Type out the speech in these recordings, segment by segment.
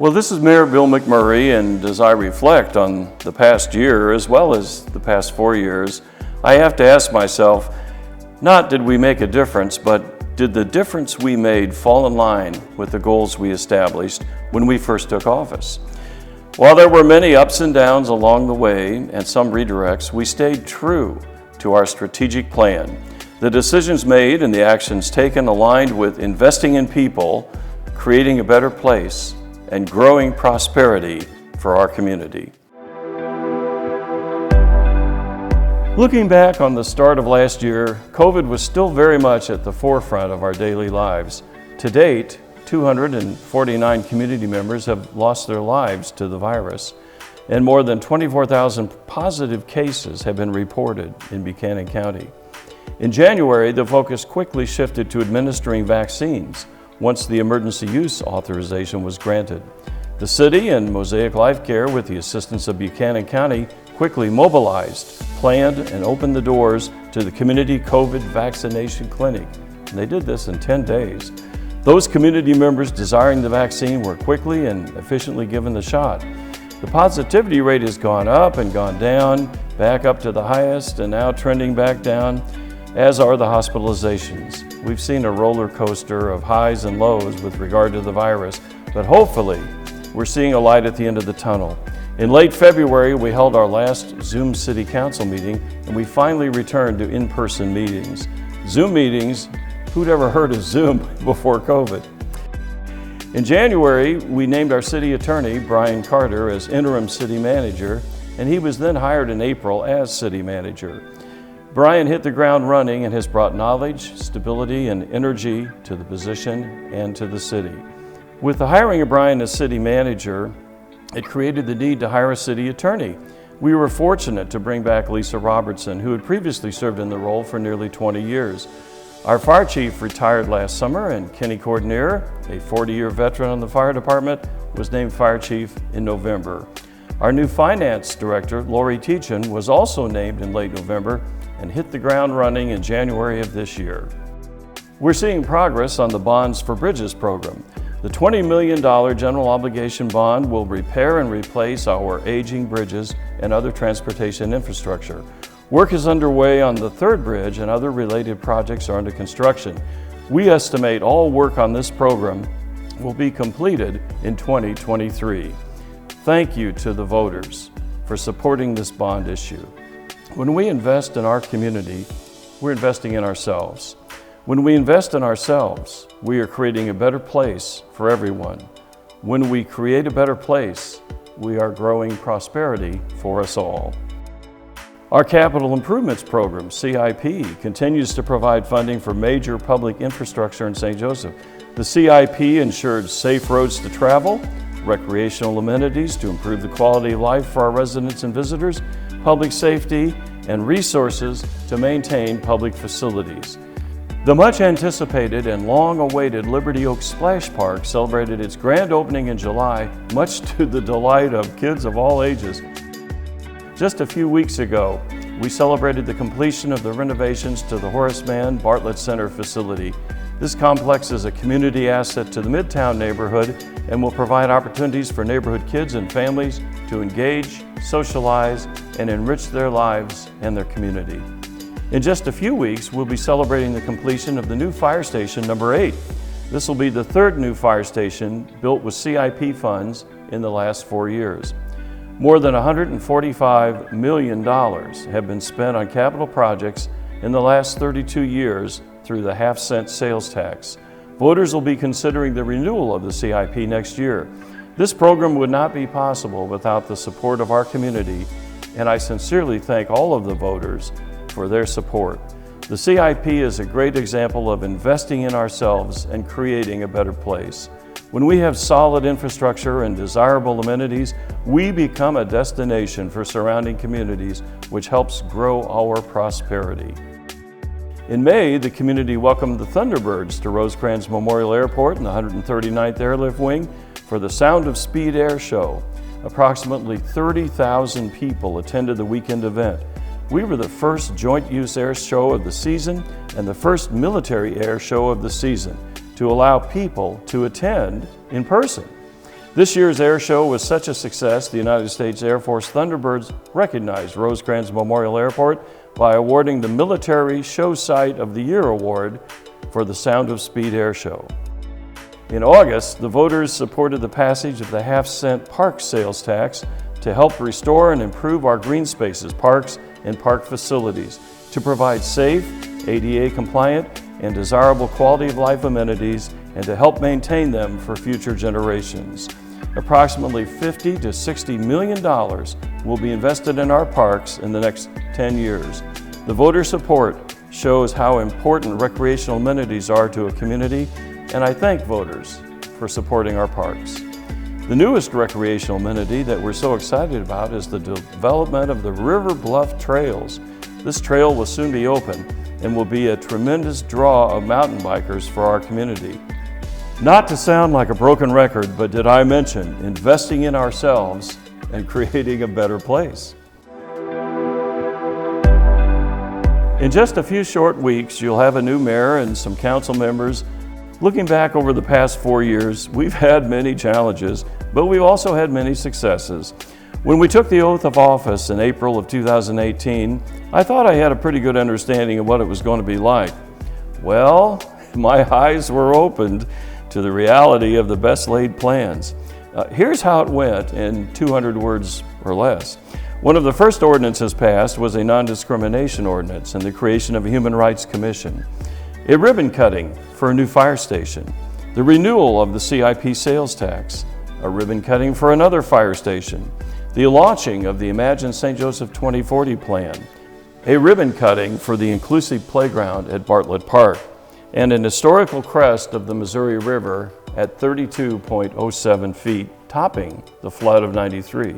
Well, this is Mayor Bill McMurray, and as I reflect on the past year as well as the past 4 years, I have to ask myself, not did we make a difference, but did the difference we made fall in line with the goals we established when we first took office? While there were many ups and downs along the way and some redirects, we stayed true to our strategic plan. The decisions made and the actions taken aligned with investing in people, creating a better place, and growing prosperity for our community. Looking back on the start of last year, COVID was still very much at the forefront of our daily lives. To date, 249 community members have lost their lives to the virus, and more than 24,000 positive cases have been reported in Buchanan County. In January, the focus quickly shifted to administering vaccines once the emergency use authorization was granted. The city and Mosaic Life Care, with the assistance of Buchanan County, quickly mobilized, planned, and opened the doors to the community COVID vaccination clinic. And they did this in 10 days. Those community members desiring the vaccine were quickly and efficiently given the shot. The positivity rate has gone up and gone down, back up to the highest, and now trending back down, as are the hospitalizations. We've seen a roller coaster of highs and lows with regard to the virus, but hopefully we're seeing a light at the end of the tunnel. In late February, we held our last Zoom City Council meeting, and we finally returned to in-person meetings. Zoom meetings, who'd ever heard of Zoom before COVID? In January, we named our city attorney, Brian Carter, as interim city manager, and he was then hired in April as city manager. Brian hit the ground running and has brought knowledge, stability, and energy to the position and to the city. With the hiring of Brian as city manager, it created the need to hire a city attorney. We were fortunate to bring back Lisa Robertson, who had previously served in the role for nearly 20 years. Our fire chief retired last summer, and Kenny Cordonier, a 40-year veteran on the fire department, was named fire chief in November. Our new finance director, Lori Teachin, was also named in late November and hit the ground running in January of this year. We're seeing progress on the Bonds for Bridges program. The $20 million general obligation bond will repair and replace our aging bridges and other transportation infrastructure. Work is underway on the third bridge, and other related projects are under construction. We estimate all work on this program will be completed in 2023. Thank you to the voters for supporting this bond issue. When we invest in our community, we're investing in ourselves. When we invest in ourselves, we are creating a better place for everyone. When we create a better place, we are growing prosperity for us all. Our Capital Improvements Program, CIP, continues to provide funding for major public infrastructure in St. Joseph. The CIP ensured safe roads to travel, recreational amenities to improve the quality of life for our residents and visitors, public safety, and resources to maintain public facilities. The much anticipated and long awaited Liberty Oaks Splash Park celebrated its grand opening in July, much to the delight of kids of all ages. Just a few weeks ago, we celebrated the completion of the renovations to the Horace Mann Bartlett Center facility. This complex is a community asset to the Midtown neighborhood and will provide opportunities for neighborhood kids and families to engage, socialize, and enrich their lives and their community. In just a few weeks, we'll be celebrating the completion of the new fire station number 8. This will be the third new fire station built with CIP funds in the last 4 years. More than $145 million have been spent on capital projects in the last 32 years through the half-cent sales tax. Voters will be considering the renewal of the CIP next year. This program would not be possible without the support of our community, and I sincerely thank all of the voters for their support. The CIP is a great example of investing in ourselves and creating a better place. When we have solid infrastructure and desirable amenities, we become a destination for surrounding communities, which helps grow our prosperity. In May, the community welcomed the Thunderbirds to Rosecrans Memorial Airport in the 139th Airlift Wing for the Sound of Speed Air Show. Approximately 30,000 people attended the weekend event. We were the first joint-use air show of the season and the first military air show of the season to allow people to attend in person. This year's air show was such a success, the United States Air Force Thunderbirds recognized Rosecrans Memorial Airport by awarding the Military Show Site of the Year Award for the Sound of Speed Air Show. In August, the voters supported the passage of the half-cent park sales tax to help restore and improve our green spaces, parks, and park facilities to provide safe, ADA-compliant, and desirable quality of life amenities and to help maintain them for future generations. Approximately $50 to $60 million will be invested in our parks in the next 10 years. The voter support shows how important recreational amenities are to a community, and I thank voters for supporting our parks. The newest recreational amenity that we're so excited about is the development of the River Bluff Trails. This trail will soon be open and will be a tremendous draw of mountain bikers for our community. Not to sound like a broken record, but did I mention investing in ourselves and creating a better place? In just a few short weeks, you'll have a new mayor and some council members. Looking back over the past 4 years, we've had many challenges, but we've also had many successes. When we took the oath of office in April of 2018, I thought I had a pretty good understanding of what it was going to be like. Well, my eyes were opened to the reality of the best laid plans. Here's how it went in 200 words or less. One of the first ordinances passed was a non-discrimination ordinance and the creation of a Human Rights Commission. A ribbon cutting for a new fire station, the renewal of the CIP sales tax, a ribbon cutting for another fire station, the launching of the Imagine St. Joseph 2040 plan, a ribbon cutting for the inclusive playground at Bartlett Park, and an historical crest of the Missouri River at 32.07 feet, topping the flood of '93.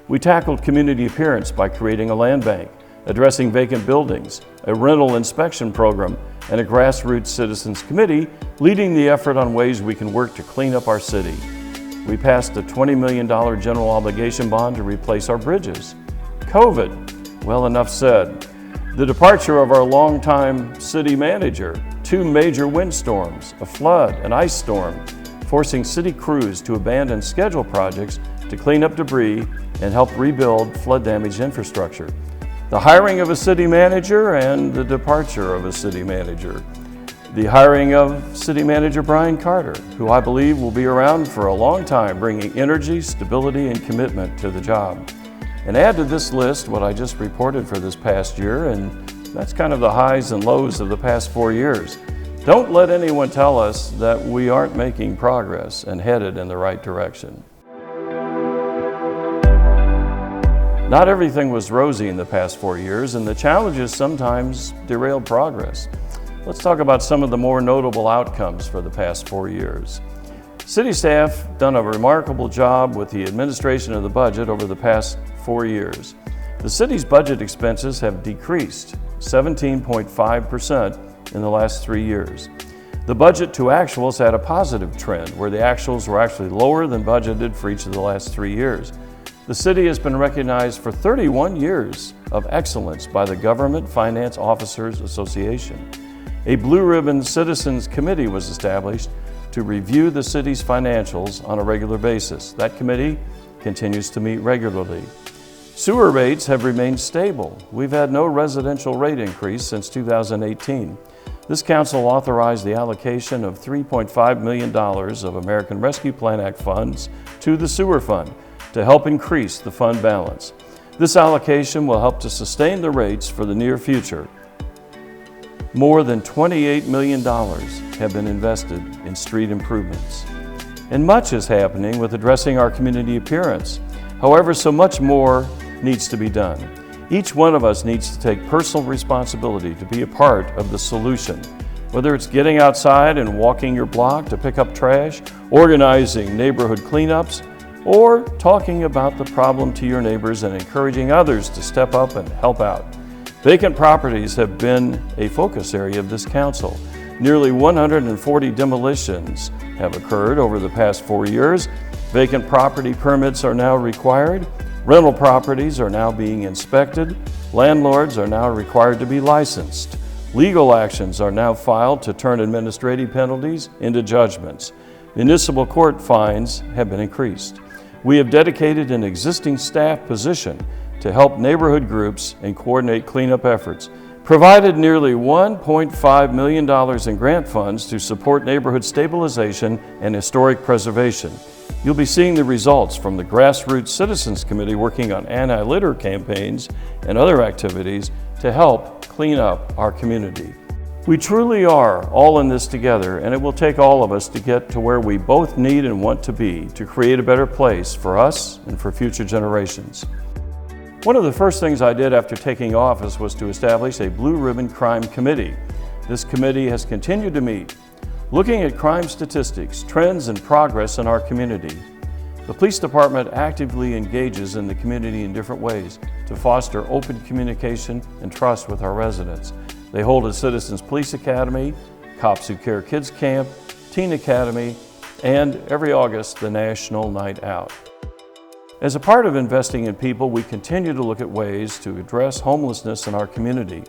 We tackled community appearance by creating a land bank, addressing vacant buildings, a rental inspection program, and a grassroots citizens committee leading the effort on ways we can work to clean up our city. We passed a $20 million general obligation bond to replace our bridges. COVID, well, enough said. The departure of our longtime city manager, 2 major windstorms, a flood, an ice storm, forcing city crews to abandon scheduled projects to clean up debris and help rebuild flood-damaged infrastructure. The hiring of a city manager and the departure of a city manager. The hiring of City Manager Brian Carter, who I believe will be around for a long time, bringing energy, stability, and commitment to the job. And add to this list what I just reported for this past year, and that's kind of the highs and lows of the past 4 years. Don't let anyone tell us that we aren't making progress and headed in the right direction. Not everything was rosy in the past 4 years, and the challenges sometimes derailed progress. Let's talk about some of the more notable outcomes for the past 4 years. City staff done a remarkable job with the administration of the budget over the past 4 years. The city's budget expenses have decreased 17.5% in the last 3 years. The budget to actuals had a positive trend, where the actuals were actually lower than budgeted for each of the last 3 years. The city has been recognized for 31 years of excellence by the Government Finance Officers Association. A Blue Ribbon Citizens Committee was established to review the city's financials on a regular basis. That committee continues to meet regularly. Sewer rates have remained stable. We've had no residential rate increase since 2018. This council authorized the allocation of $3.5 million of American Rescue Plan Act funds to the sewer fund to help increase the fund balance. This allocation will help to sustain the rates for the near future. More than $28 million have been invested in street improvements. And much is happening with addressing our community appearance. However, so much more needs to be done. Each one of us needs to take personal responsibility to be a part of the solution. Whether it's getting outside and walking your block to pick up trash, organizing neighborhood cleanups, or talking about the problem to your neighbors and encouraging others to step up and help out. Vacant properties have been a focus area of this council. Nearly 140 demolitions have occurred over the past 4 years. Vacant property permits are now required. Rental properties are now being inspected. Landlords are now required to be licensed. Legal actions are now filed to turn administrative penalties into judgments. Municipal court fines have been increased. We have dedicated an existing staff position to help neighborhood groups and coordinate cleanup efforts, provided nearly $1.5 million in grant funds to support neighborhood stabilization and historic preservation. You'll be seeing the results from the Grassroots Citizens Committee working on anti-litter campaigns and other activities to help clean up our community. We truly are all in this together, and it will take all of us to get to where we both need and want to be to create a better place for us and for future generations. One of the first things I did after taking office was to establish a Blue Ribbon Crime Committee. This committee has continued to meet, looking at crime statistics, trends, and progress in our community. The police department actively engages in the community in different ways to foster open communication and trust with our residents. They hold a Citizens Police Academy, Cops Who Care Kids Camp, Teen Academy, and every August, the National Night Out. As a part of investing in people, we continue to look at ways to address homelessness in our community.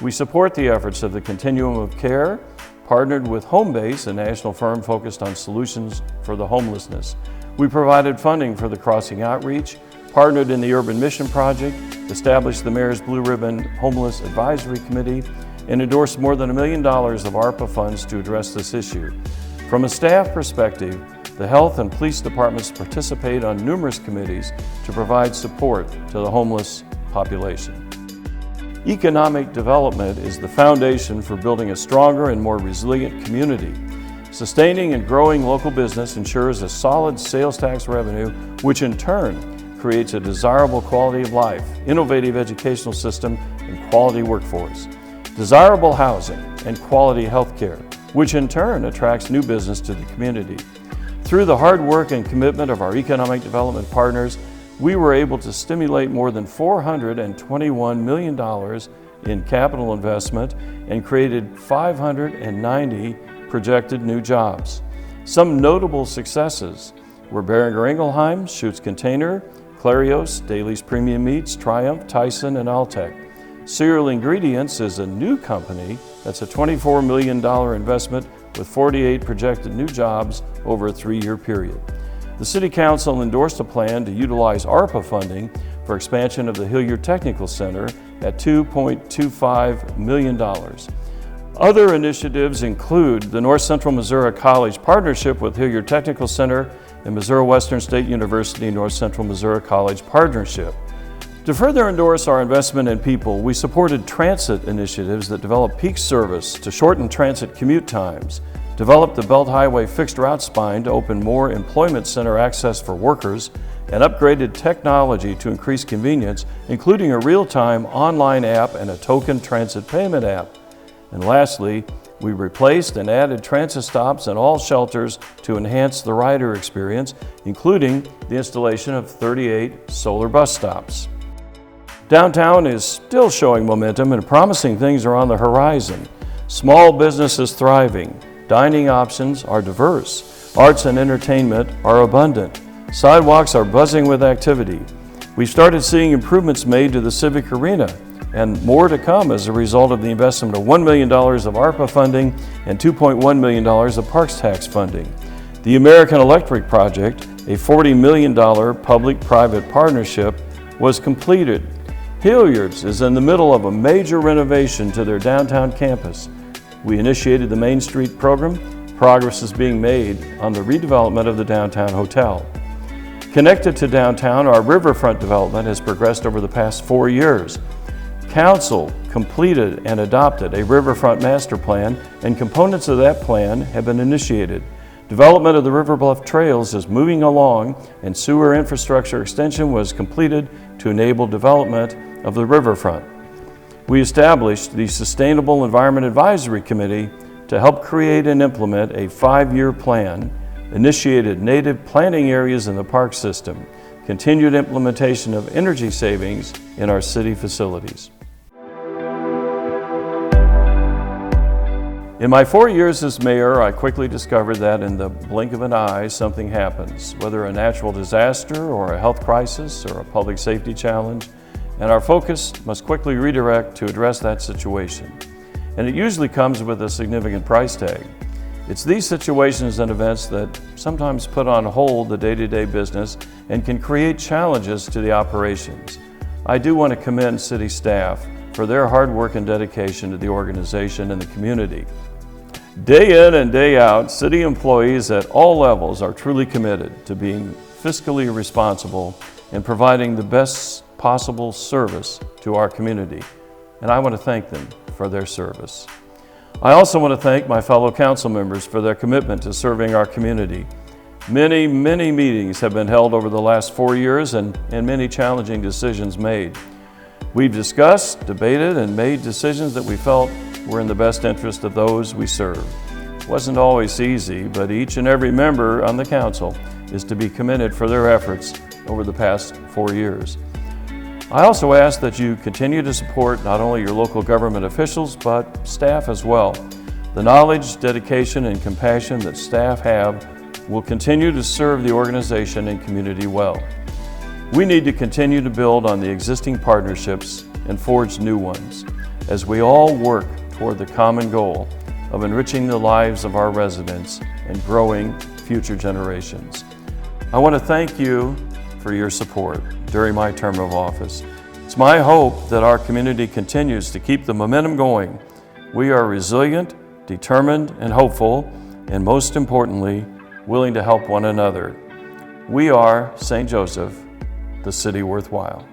We support the efforts of the Continuum of Care, partnered with Homebase, a national firm focused on solutions for the homelessness. We provided funding for the Crossing Outreach, partnered in the Urban Mission Project, established the Mayor's Blue Ribbon Homeless Advisory Committee, and endorsed more than $1 million of ARPA funds to address this issue. From a staff perspective, the health and police departments participate on numerous committees to provide support to the homeless population. Economic development is the foundation for building a stronger and more resilient community. Sustaining and growing local business ensures a solid sales tax revenue, which in turn creates a desirable quality of life, innovative educational system, and quality workforce. Desirable housing and quality health care, which in turn attracts new business to the community. Through the hard work and commitment of our economic development partners, we were able to stimulate more than $421 million in capital investment and created 590 projected new jobs. Some notable successes were Boehringer Ingelheim, Schutt's Container, Clarios, Daly's Premium Meats, Triumph, Tyson, and Alltech. Cereal Ingredients is a new company that's a $24 million investment with 48 projected new jobs over a 3-year period. The City Council endorsed a plan to utilize ARPA funding for expansion of the Hilliard Technical Center at $2.25 million. Other initiatives include the North Central Missouri College partnership with Hilliard Technical Center and Missouri Western State University North Central Missouri College partnership. To further endorse our investment in people, we supported transit initiatives that develop peak service to shorten transit commute times, developed the Belt Highway fixed route spine to open more employment center access for workers, and upgraded technology to increase convenience, including a real-time online app and a token transit payment app. And lastly, we replaced and added transit stops in all shelters to enhance the rider experience, including the installation of 38 solar bus stops. Downtown is still showing momentum and promising things are on the horizon. Small business is thriving, dining options are diverse, arts and entertainment are abundant, sidewalks are buzzing with activity. We've started seeing improvements made to the Civic Arena, and more to come as a result of the investment of $1 million of ARPA funding and $2.1 million of Parks Tax funding. The American Electric Project, a $40 million public-private partnership, was completed. Hilliard's is in the middle of a major renovation to their downtown campus. We initiated the Main Street program. Progress is being made on the redevelopment of the downtown hotel. Connected to downtown, our riverfront development has progressed over the past 4 years. Council completed and adopted a riverfront master plan, and components of that plan have been initiated. Development of the River Bluff Trails is moving along, and sewer infrastructure extension was completed to enable development of the riverfront. We established the Sustainable Environment Advisory Committee to help create and implement a 5-year plan, initiated native planting areas in the park system, continued implementation of energy savings in our city facilities. In my 4 years as mayor, I quickly discovered that in the blink of an eye, something happens, whether a natural disaster or a health crisis or a public safety challenge, and our focus must quickly redirect to address that situation. And it usually comes with a significant price tag. It's these situations and events that sometimes put on hold the day-to-day business and can create challenges to the operations. I do want to commend city staff for their hard work and dedication to the organization and the community. Day in and day out, city employees at all levels are truly committed to being fiscally responsible and providing the best possible service to our community. And I want to thank them for their service. I also want to thank my fellow council members for their commitment to serving our community. Many meetings have been held over the last 4 years and many challenging decisions made. We've discussed, debated, and made decisions that we felt were in the best interest of those we serve. It wasn't always easy, but each and every member on the council is to be commended for their efforts over the past 4 years. I also ask that you continue to support not only your local government officials, but staff as well. The knowledge, dedication, and compassion that staff have will continue to serve the organization and community well. We need to continue to build on the existing partnerships and forge new ones as we all work toward the common goal of enriching the lives of our residents and growing future generations. I want to thank you for your support during my term of office. It's my hope that our community continues to keep the momentum going. We are resilient, determined, and hopeful, and most importantly, willing to help one another. We are St. Joseph, the city worthwhile.